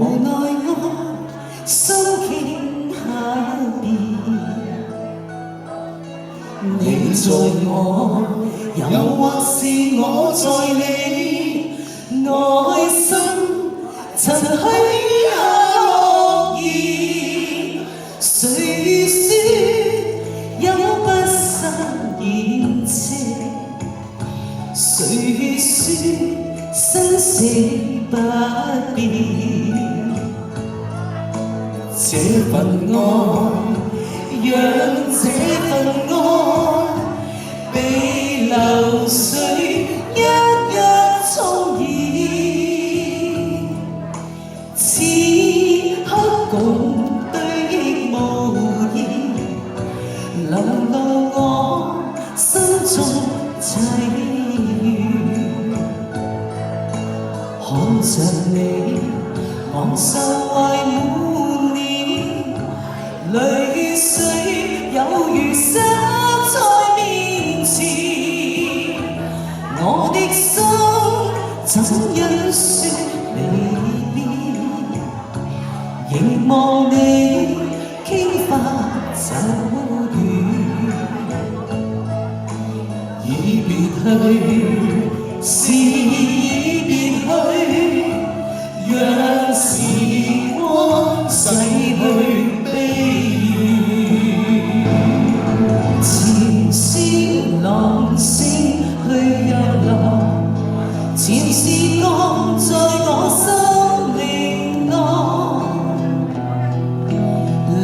無奈我心境下變，你在我，又或是我在你，內心曾許下諾言，誰說有不散宴席？誰說生死不變？這份愛，讓這份愛被流水一一沖染，此刻共對憶無言，流露我心中際遇。看着你，昂首懷滿臉，淚水有如沙在面前，我的心怎忍說離別，凝望你傾發走遠，已別去，是已別去，讓時光洗去悲怨，前線浪聲去又來，前視覺在我生命內，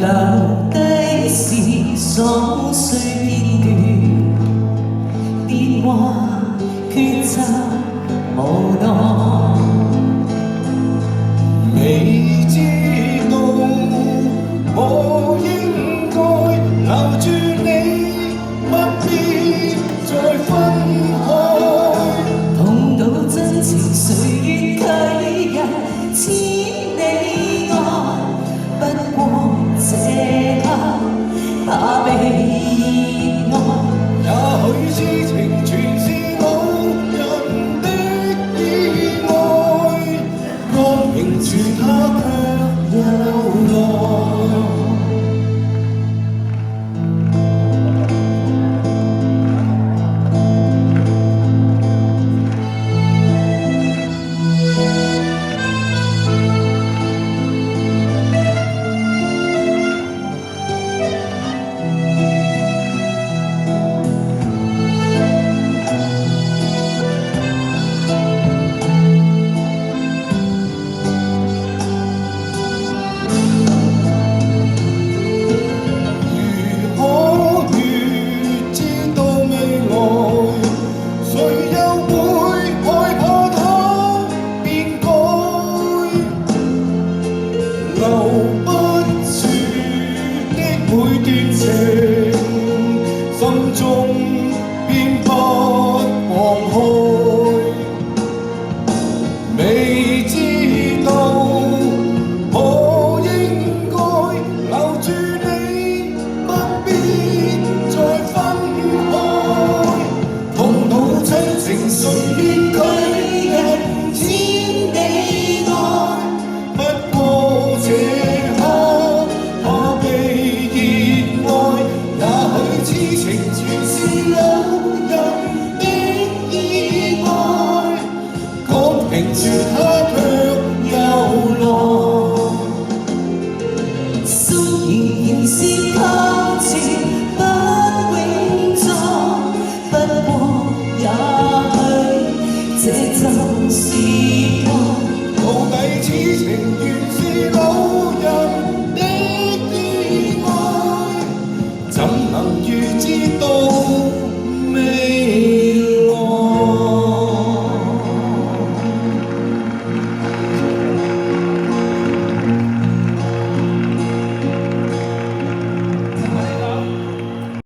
留低是瑣碎片段，電話抉擇無奈。未知道我應該留住你，不必再分開。碰到真情誰願拒人千里外，不過這刻怕被愛。也許痴情全是老人的意外，光明住他卻又來。每段情，心中便不放開。未知道我應該留住你，不必再分開。同途親情誰願拒人千里外？不過這凝住他卻又來，心仍然是